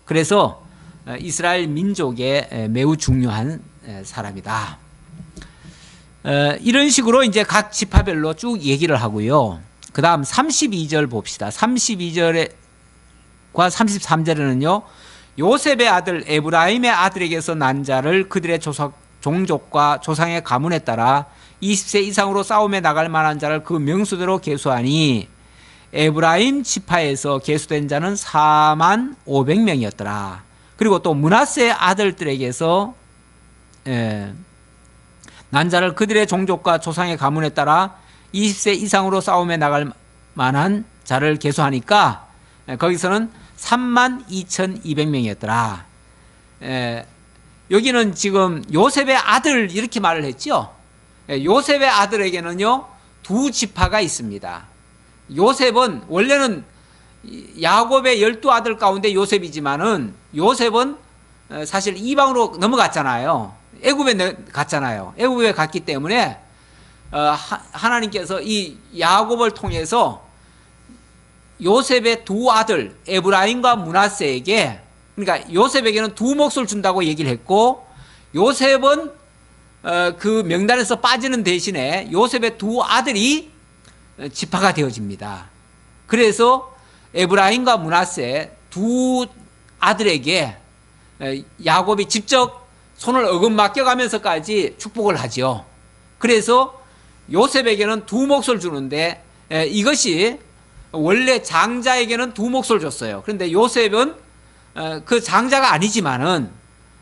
그래서 이스라엘 민족의 매우 중요한 사람이다. 이런 식으로 이제 각 지파별로 쭉 얘기를 하고요. 그 다음 32절 봅시다. 32절과 33절에는요, 요셉의 아들 에브라임의 아들에게서 난 자를 그들의 종족과 조상의 가문에 따라 20세 이상으로 싸움에 나갈 만한 자를 그 명수대로 계수하니 에브라임 지파에서 계수된 자는 4만 500명이었더라. 그리고 또 므낫세의 아들들에게서 난 자를 그들의 종족과 조상의 가문에 따라 20세 이상으로 싸움에 나갈 만한 자를 계수하니까 거기서는 3만 2,200명이었더라. 여기는 지금 요셉의 아들 이렇게 말을 했죠. 요셉의 아들에게는요, 두 지파가 있습니다. 요셉은 원래는 야곱의 12아들 가운데 요셉이지만은, 요셉은 사실 이방으로 넘어갔잖아요. 애굽에 갔잖아요. 애굽에 갔기 때문에 하나님께서 이 야곱을 통해서 요셉의 두 아들 에브라임과 므낫세에게, 그러니까 요셉에게는 두 몫을 준다고 얘기를 했고, 요셉은 그 명단에서 빠지는 대신에 요셉의 두 아들이 지파가 되어집니다. 그래서 에브라임과 므낫세 두 아들에게 야곱이 직접 손을 어금 맡겨가면서까지 축복을 하죠. 그래서 요셉에게는 두 몫을 주는데, 이것이 원래 장자에게는 두 몫을 줬어요. 그런데 요셉은 그 장자가 아니지만은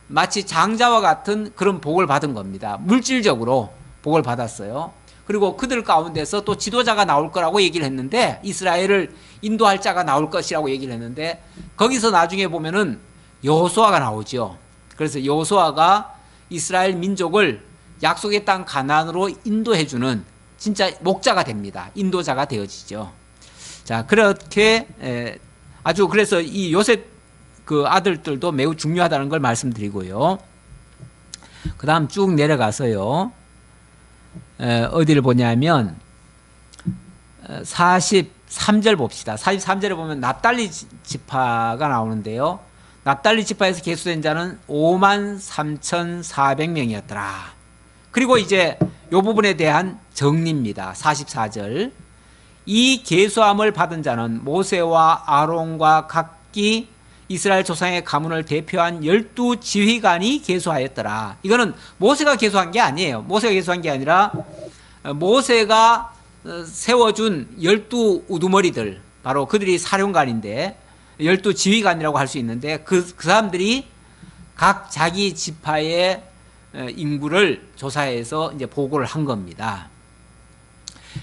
마치 장자와 같은 그런 복을 받은 겁니다. 물질적으로 복을 받았어요. 그리고 그들 가운데서 또 지도자가 나올 거라고 얘기를 했는데, 이스라엘을 인도할 자가 나올 것이라고 얘기를 했는데, 거기서 나중에 보면은 여호수아가 나오죠. 그래서 여호수아가 이스라엘 민족을 약속의 땅 가나안으로 인도해주는 진짜 목자가 됩니다. 인도자가 되어지죠. 자, 그렇게 아주, 그래서 이 요셉 그 아들들도 매우 중요하다는 걸 말씀드리고요. 그 다음 쭉 내려가서요, 어디를 보냐면 43절 봅시다. 43절에 보면 납달리 지파가 나오는데요, 납달리 지파에서 계수된 자는 53,400명이었더라. 그리고 이제 이 부분에 대한 정리입니다. 44절. 이 계수함을 받은 자는 모세와 아론과 각기 이스라엘 조상의 가문을 대표한 12지휘관이 계수하였더라. 이거는 모세가 계수한 게 아니에요. 모세가 계수한 게 아니라 모세가 세워준 12우두머리들, 바로 그들이 사령관인데 12지휘관이라고 할 수 있는데, 그 사람들이 각 자기 지파의 인구를 조사해서 이제 보고를 한 겁니다.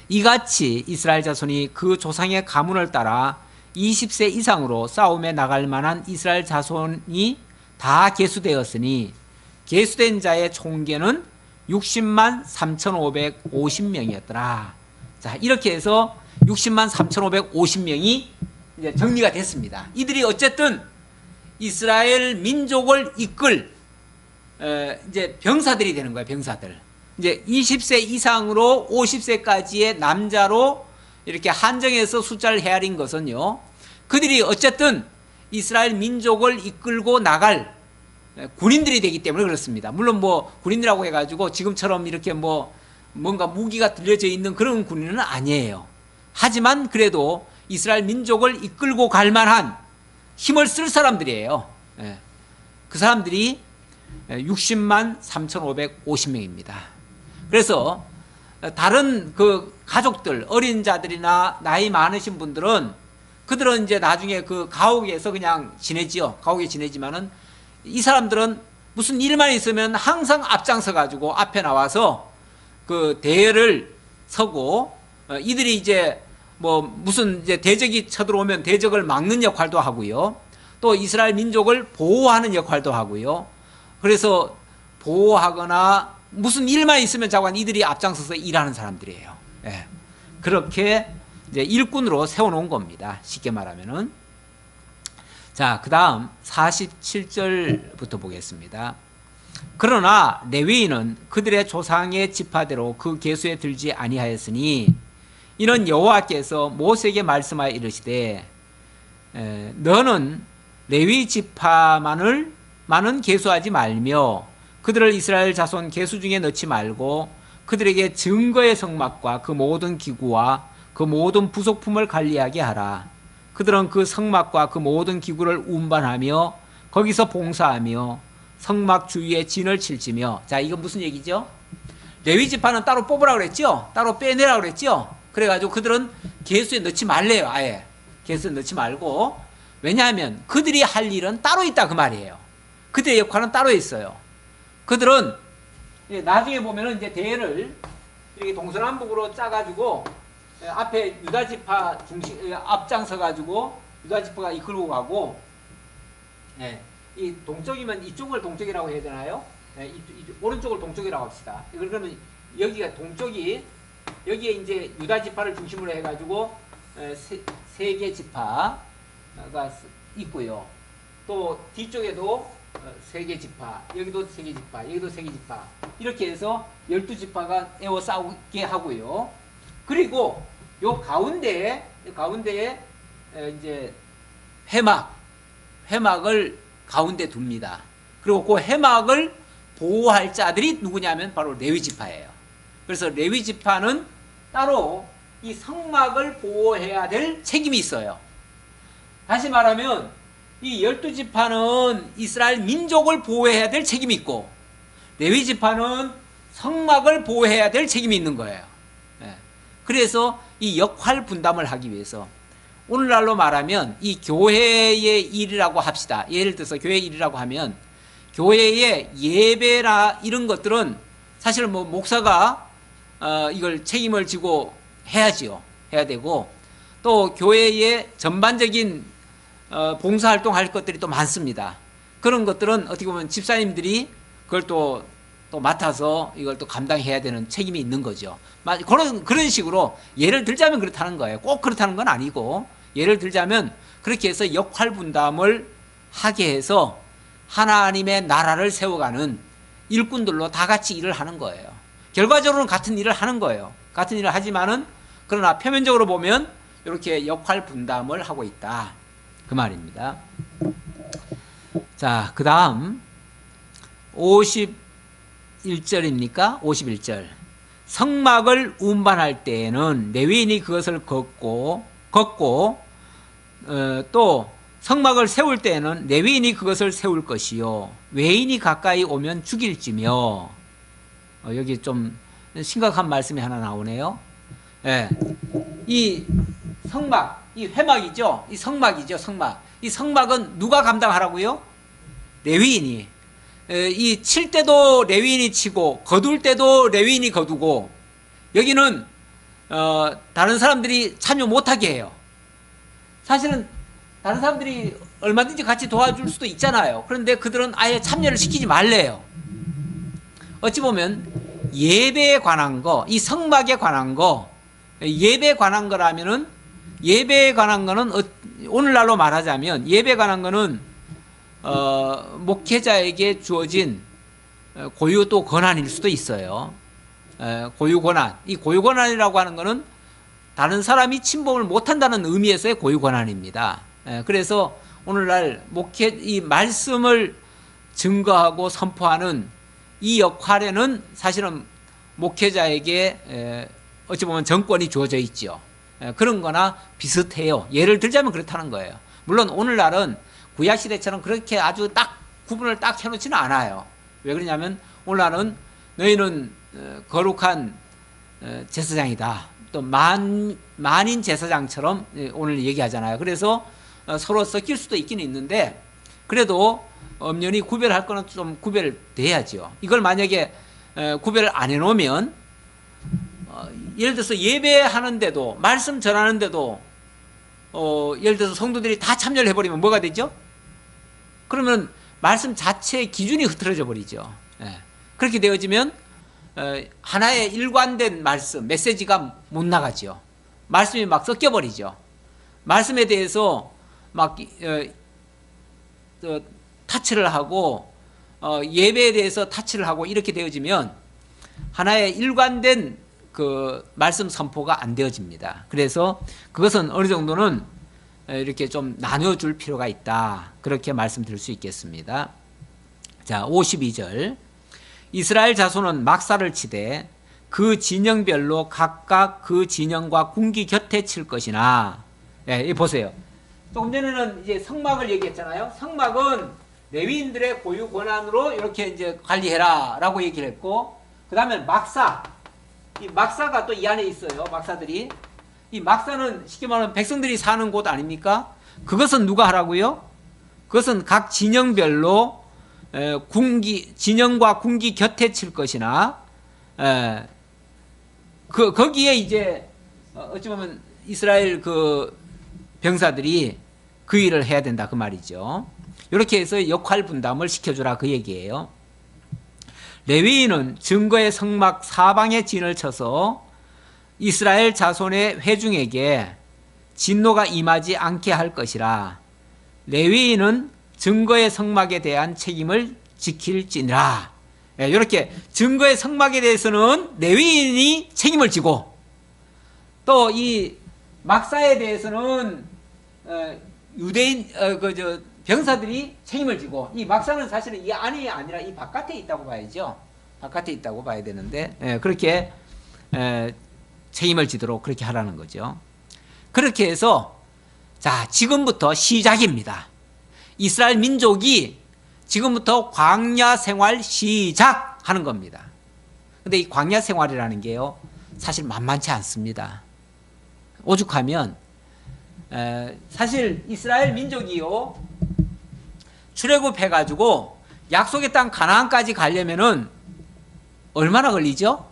이같이 이스라엘 자손이 그 조상의 가문을 따라 20세 이상으로 싸움에 나갈 만한 이스라엘 자손이 다 계수되었으니 계수된 자의 총계는 60만 3,550명이었더라. 자, 이렇게 해서 60만 3,550명이 이제 정리가 됐습니다. 이들이 어쨌든 이스라엘 민족을 이끌 이제 병사들이 되는 거예요. 병사들. 이제 20세 이상으로 50세까지의 남자로 이렇게 한정해서 숫자를 헤아린 것은요, 그들이 어쨌든 이스라엘 민족을 이끌고 나갈 군인들이 되기 때문에 그렇습니다. 물론 뭐 군인이라고 해가지고 지금처럼 이렇게 뭐 뭔가 무기가 들려져 있는 그런 군인은 아니에요. 하지만 그래도 이스라엘 민족을 이끌고 갈 만한 힘을 쓸 사람들이에요. 예. 그 사람들이 60만 3,550명입니다. 그래서 다른 그 가족들, 어린 자들이나 나이 많으신 분들은 그들은 이제 나중에 그 가옥에서 그냥 지내지요. 가옥에 지내지만은 이 사람들은 무슨 일만 있으면 항상 앞장서 가지고 앞에 나와서 그 대열을 서고 이들이 이제 뭐 무슨 이제 대적이 쳐들어오면 대적을 막는 역할도 하고요. 또 이스라엘 민족을 보호하는 역할도 하고요. 그래서 보호하거나 무슨 일만 있으면 자관 이들이 앞장서서 일하는 사람들이에요. 예. 그렇게 이제 일꾼으로 세워놓은 겁니다. 쉽게 말하면은. 자, 그 다음 47절부터 보겠습니다. 그러나 레위인은 그들의 조상의 지파대로 그 계수에 들지 아니하였으니 이는 여호와께서 모세에게 말씀하여 이르시되 너는 레위 지파만은 계수하지 말며 그들을 이스라엘 자손 계수 중에 넣지 말고 그들에게 증거의 성막과 그 모든 기구와 그 모든 부속품을 관리하게 하라. 그들은 그 성막과 그 모든 기구를 운반하며 거기서 봉사하며 성막 주위에 진을 칠지며. 자, 이건 무슨 얘기죠? 레위 지파는 따로 뽑으라고 그랬죠? 따로 빼내라고 그랬죠? 그래가지고 그들은 계수에 넣지 말래요. 아예 계수에 넣지 말고. 왜냐하면 그들이 할 일은 따로 있다 그 말이에요. 그들의 역할은 따로 있어요. 그들은 나중에 보면은 이제 대회를 이렇게 동서남북으로 짜가지고 앞에 유다 지파 중심 앞장서 가지고 유다 지파가 이끌고 가고, 이 동쪽이면 이쪽을 동쪽이라고 해야 되나요? 오른쪽을 동쪽이라고 합시다. 그러면 여기가 동쪽이 여기에 이제 유다 지파를 중심으로 해가지고 세 개 지파가 있고요. 또 뒤쪽에도 세 개 지파, 여기도 세 개 지파, 여기도 세 개 지파, 이렇게 해서 12지파가 에워 싸우게 하고요. 그리고 요 가운데에 이제 회막을 가운데 둡니다. 그리고 그 회막을 보호할 자들이 누구냐면 바로 레위 지파예요. 그래서 레위 지파는 따로 이 성막을 보호해야 될 책임이 있어요. 다시 말하면 이 12지파는 이스라엘 민족을 보호해야 될 책임이 있고 레위 지파는 성막을 보호해야 될 책임이 있는 거예요. 그래서 이 역할 분담을 하기 위해서 오늘날로 말하면 이 교회의 일이라고 합시다. 예를 들어서 교회 일이라고 하면 교회의 예배나 이런 것들은 사실 뭐 목사가 이걸 책임을 지고 해야지요. 해야 되고 또 교회의 전반적인 봉사활동 할 것들이 또 많습니다. 그런 것들은 어떻게 보면 집사님들이 그걸 또 맡아서 이걸 또 감당해야 되는 책임이 있는 거죠. 그런 식으로 예를 들자면 그렇다는 거예요. 꼭 그렇다는 건 아니고 예를 들자면 그렇게 해서 역할 분담을 하게 해서 하나님의 나라를 세워가는 일꾼들로 다 같이 일을 하는 거예요. 결과적으로는 같은 일을 하는 거예요. 같은 일을 하지만은 그러나 표면적으로 보면 이렇게 역할 분담을 하고 있다. 그 말입니다. 자, 그 다음 51절입니까? 51절. 성막을 운반할 때에는 레위인이 그것을 걷고 또 성막을 세울 때에는 레위인이 그것을 세울 것이요 외인이 가까이 오면 죽일지며. 여기 좀 심각한 말씀이 하나 나오네요. 이 성막, 이 회막이죠. 이 성막이죠. 성막. 이 성막은 누가 감당하라고요? 레위인이. 이 칠 때도 레위인이 치고 거둘 때도 레위인이 거두고 여기는 다른 사람들이 참여 못하게 해요. 사실은 다른 사람들이 얼마든지 같이 도와줄 수도 있잖아요. 그런데 그들은 아예 참여를 시키지 말래요. 어찌 보면 예배에 관한 거, 이 성막에 관한 거, 예배에 관한 거라면은 예배에 관한 거는 오늘날로 말하자면 예배에 관한 거는 목회자에게 주어진 고유 또 권한일 수도 있어요. 고유 권한. 이 고유 권한이라고 하는 거는 다른 사람이 침범을 못한다는 의미에서의 고유 권한입니다. 그래서 오늘날 이 말씀을 증거하고 선포하는 이 역할에는 사실은 목회자에게 어찌 보면 정권이 주어져 있죠. 그런 거나 비슷해요. 예를 들자면 그렇다는 거예요. 물론 오늘날은 구약시대처럼 그렇게 아주 딱 구분을 딱 해놓지는 않아요. 왜 그러냐면 오늘날은 너희는 거룩한 제사장이다. 또 만인 제사장처럼 오늘 얘기하잖아요. 그래서 서로 섞일 수도 있긴 있는데 그래도 엄연히 구별할 거는 좀 구별돼야죠. 이걸 만약에 구별을 안 해놓으면 예를 들어서 예배하는데도 말씀 전하는데도 예를 들어서 성도들이 다 참여를 해버리면 뭐가 되죠? 그러면 말씀 자체의 기준이 흐트러져 버리죠. 그렇게 되어지면 하나의 일관된 말씀, 메시지가 못 나가죠. 말씀이 막 섞여버리죠. 말씀에 대해서 막 타치를 하고 예배에 대해서 타치를 하고 이렇게 되어지면 하나의 일관된 그 말씀 선포가 안 되어집니다. 그래서 그것은 어느 정도는 이렇게 좀 나눠줄 필요가 있다. 그렇게 말씀드릴 수 있겠습니다. 자, 52절. 이스라엘 자손은 막사를 치되 그 진영별로 각각 그 진영과 궁기 곁에 칠 것이나. 예, 보세요. 조금 전에는 이제 성막을 얘기했잖아요. 성막은 레위인들의 고유 권한으로 이렇게 이제 관리해라라고 얘기를 했고, 그 다음에 막사. 이 막사가 또 이 안에 있어요. 막사들이. 이 막사는 쉽게 말하면 백성들이 사는 곳 아닙니까? 그것은 누가 하라고요? 그것은 각 진영별로 진영과 궁기 곁에 칠 것이나, 거기에 이제 어찌 보면 이스라엘 그 병사들이 그 일을 해야 된다 그 말이죠. 이렇게 해서 역할 분담을 시켜주라 그 얘기예요. 레위인은 증거의 성막 사방에 진을 쳐서 이스라엘 자손의 회중에게 진노가 임하지 않게 할 것이라. 레위인은 증거의 성막에 대한 책임을 지킬지니라. 이렇게 증거의 성막에 대해서는 레위인이 책임을 지고, 또 이 막사에 대해서는 유대인 병사들이 책임을 지고, 이 막사는 사실은 이 안이 아니라 이 바깥에 있다고 봐야죠. 바깥에 있다고 봐야 되는데 그렇게 책임을 지도록 그렇게 하라는 거죠. 그렇게 해서 자, 지금부터 시작입니다. 이스라엘 민족이 지금부터 광야 생활 시작하는 겁니다. 근데 이 광야 생활이라는 게요, 사실 만만치 않습니다. 오죽하면 사실 이스라엘 민족이요, 출애굽해가지고 약속의 땅 가나안까지 가려면은 얼마나 걸리죠?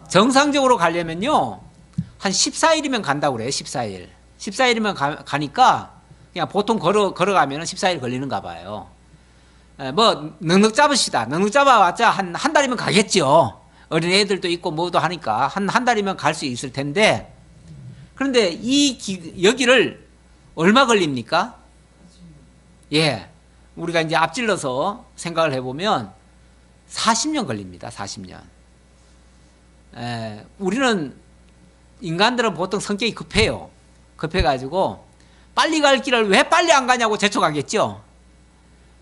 정상적으로 가려면요 한 14일이면 간다고 그래요. 14일. 14일이면 가니까 그냥 보통 걸어가면 14일 걸리는가 봐요. 뭐 넉넉 잡으시다. 넉넉 잡아봤자 한 달이면 가겠죠. 어린 애들도 있고 뭐도 하니까 한 달이면 갈 수 있을 텐데, 그런데 여기를 얼마 걸립니까? 예, 우리가 이제 앞질러서 생각을 해보면 40년 걸립니다. 40년. 우리는 인간들은 보통 성격이 급해요. 급해가지고 빨리 갈 길을 왜 빨리 안 가냐고 재촉하겠죠.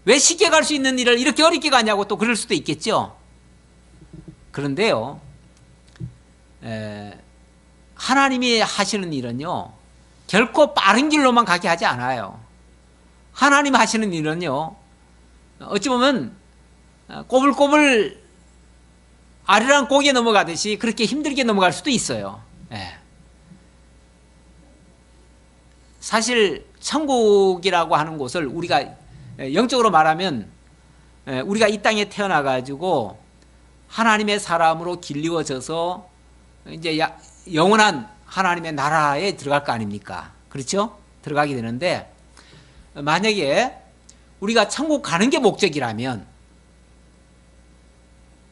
왜 쉽게 갈 수 있는 일을 이렇게 어렵게 가냐고 또 그럴 수도 있겠죠. 그런데요, 하나님이 하시는 일은요 결코 빠른 길로만 가게 하지 않아요. 하나님 하시는 일은요 어찌 보면 꼬불꼬불 아리랑 고개 넘어가듯이 그렇게 힘들게 넘어갈 수도 있어요. 사실 천국이라고 하는 곳을 우리가 영적으로 말하면 우리가 이 땅에 태어나가지고 하나님의 사람으로 길리워져서 이제 영원한 하나님의 나라에 들어갈 거 아닙니까? 그렇죠? 들어가게 되는데, 만약에 우리가 천국 가는 게 목적이라면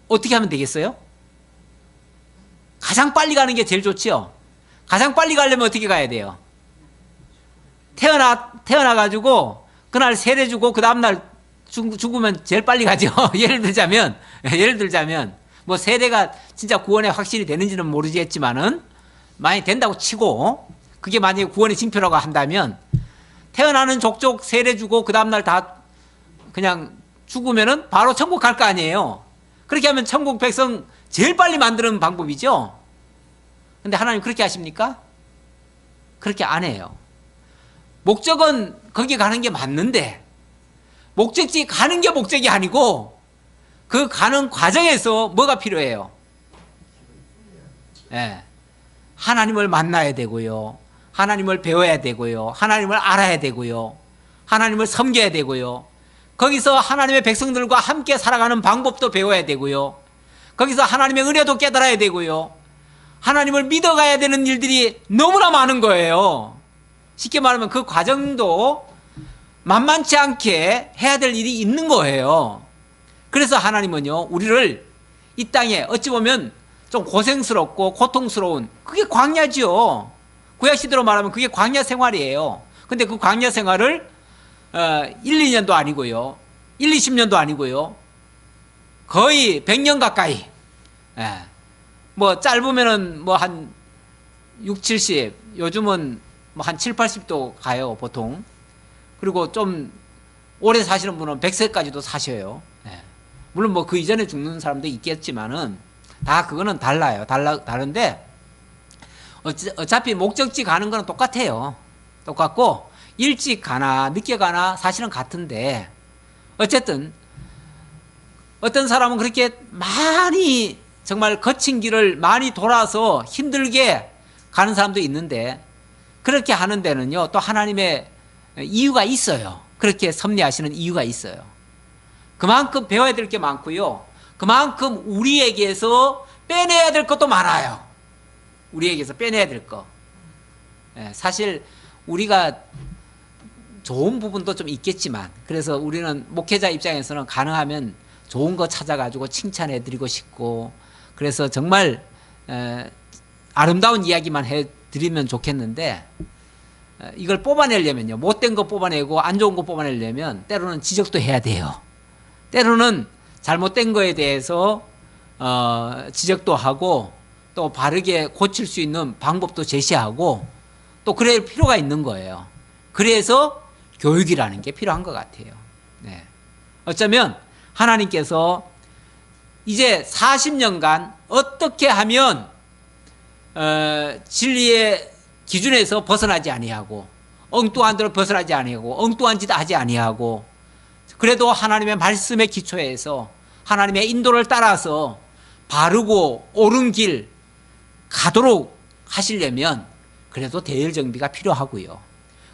어떻게 하면 되겠어요? 가장 빨리 가는 게 제일 좋죠? 가장 빨리 가려면 어떻게 가야 돼요? 태어나가지고 그날 세례 주고 그 다음날 죽으면 제일 빨리 가죠. 예를 들자면 뭐 세례가 진짜 구원에 확실히 되는지는 모르겠지만은 많이 된다고 치고, 그게 만약에 구원의 징표라고 한다면 태어나는 족족 세례 주고 그 다음날 다 그냥 죽으면은 바로 천국 갈 거 아니에요. 그렇게 하면 천국 백성 제일 빨리 만드는 방법이죠. 근데 하나님 그렇게 하십니까? 그렇게 안 해요. 목적은 거기 가는 게 맞는데 목적지 가는 게 목적이 아니고 그 가는 과정에서 뭐가 필요해요? 예. 하나님을 만나야 되고요. 하나님을 배워야 되고요. 하나님을 알아야 되고요. 하나님을 섬겨야 되고요. 거기서 하나님의 백성들과 함께 살아가는 방법도 배워야 되고요. 거기서 하나님의 은혜도 깨달아야 되고요. 하나님을 믿어가야 되는 일들이 너무나 많은 거예요. 쉽게 말하면 그 과정도 만만치 않게 해야 될 일이 있는 거예요. 그래서 하나님은요, 우리를 이 땅에 어찌 보면 좀 고생스럽고 고통스러운, 그게 광야지요. 구약시대로 말하면 그게 광야 생활이에요. 근데 그 광야 생활을 1, 2년도 아니고요. 1, 20년도 아니고요. 거의 100년 가까이. 예. 뭐 짧으면은 뭐 한 6, 70, 요즘은 뭐 한 7, 80도 가요, 보통. 그리고 좀 오래 사시는 분은 100세까지도 사셔요. 예. 물론 뭐 그 이전에 죽는 사람도 있겠지만은 다 그거는 달라요. 다른데 어차피 목적지 가는 거는 똑같아요. 똑같고 일찍 가나 늦게 가나 사실은 같은데 어쨌든 어떤 사람은 그렇게 많이 정말 거친 길을 많이 돌아서 힘들게 가는 사람도 있는데 그렇게 하는 데는요 또 하나님의 이유가 있어요. 그렇게 섭리하시는 이유가 있어요. 그만큼 배워야 될 게 많고요. 그만큼 우리에게서 빼내야 될 것도 많아요. 우리에게서 빼내야 될 거. 사실 우리가 좋은 부분도 좀 있겠지만 그래서 우리는 목회자 입장에서는 가능하면 좋은 거 찾아가지고 칭찬해드리고 싶고 그래서 정말 아름다운 이야기만 해드리면 좋겠는데 이걸 뽑아내려면요. 못된 거 뽑아내고 안 좋은 거 뽑아내려면 때로는 지적도 해야 돼요. 때로는 잘못된 거에 대해서 지적도 하고 또 바르게 고칠 수 있는 방법도 제시하고 또 그럴 필요가 있는 거예요. 그래서 교육이라는 게 필요한 것 같아요. 네. 어쩌면 하나님께서 이제 40년간 어떻게 하면 진리의 기준에서 벗어나지 아니하고 엉뚱한 대로 벗어나지 아니하고 엉뚱한 짓 하지 아니하고 그래도 하나님의 말씀의 기초에서 하나님의 인도를 따라서 바르고 옳은 길 가도록 하시려면 그래도 대열 정비가 필요하고요.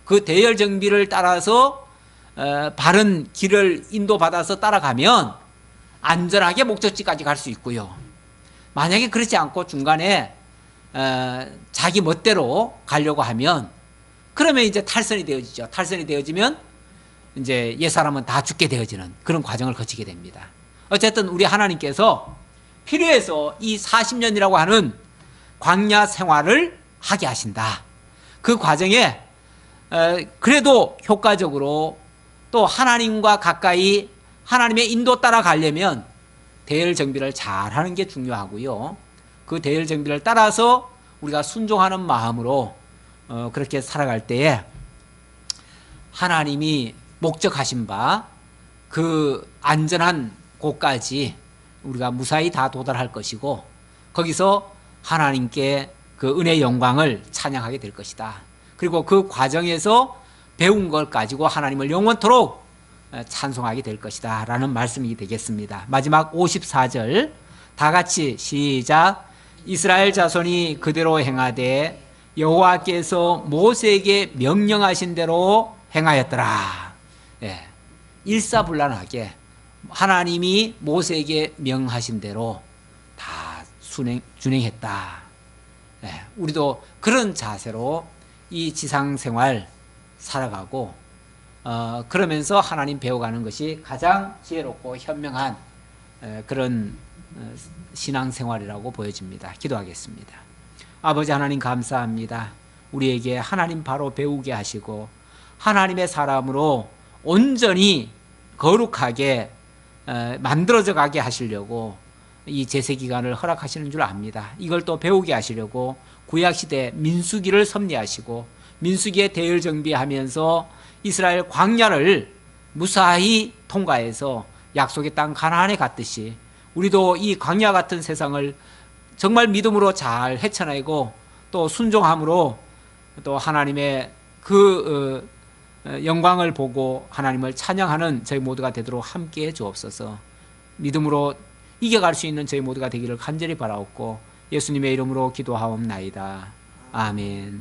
그 대열 정비를 따라서 바른 길을 인도받아서 따라가면 안전하게 목적지까지 갈 수 있고요. 만약에 그렇지 않고 중간에 자기 멋대로 가려고 하면 그러면 이제 탈선이 되어지죠. 탈선이 되어지면 이제 옛사람은 다 죽게 되어지는 그런 과정을 거치게 됩니다. 어쨌든 우리 하나님께서 필요해서 이 40년이라고 하는 광야 생활을 하게 하신다. 그 과정에 그래도 효과적으로 또 하나님과 가까이 하나님의 인도 따라 가려면 대열 정비를 잘 하는 게 중요하고요. 그 대열 정비를 따라서 우리가 순종하는 마음으로 그렇게 살아갈 때에 하나님이 목적하신 바 그 안전한 곳까지 우리가 무사히 다 도달할 것이고 거기서 하나님께 그 은혜의 영광을 찬양하게 될 것이다. 그리고 그 과정에서 배운 걸 가지고 하나님을 영원토록 찬송하게 될 것이다 라는 말씀이 되겠습니다. 마지막 54절 다 같이 시작. 이스라엘 자손이 그대로 행하되 여호와께서 모세에게 명령하신 대로 행하였더라. 예, 일사불란하게 하나님이 모세에게 명하신 대로 다 준행했다. 예, 우리도 그런 자세로 이 지상생활 살아가고 그러면서 하나님 배워가는 것이 가장 지혜롭고 현명한 그런 신앙생활이라고 보여집니다. 기도하겠습니다. 아버지 하나님 감사합니다. 우리에게 하나님 바로 배우게 하시고 하나님의 사람으로 온전히 거룩하게 만들어져 가게 하시려고 이 제세기간을 허락하시는 줄 압니다. 이걸 또 배우게 하시려고 구약시대 민수기를 섭리하시고 민수기의 대열 정비하면서 이스라엘 광야를 무사히 통과해서 약속의 땅 가나안에 갔듯이 우리도 이 광야 같은 세상을 정말 믿음으로 잘 헤쳐내고 또 순종함으로 또 하나님의 그 영광을 보고 하나님을 찬양하는 저희 모두가 되도록 함께해 주옵소서. 믿음으로 이겨갈 수 있는 저희 모두가 되기를 간절히 바라옵고 예수님의 이름으로 기도하옵나이다. 아멘.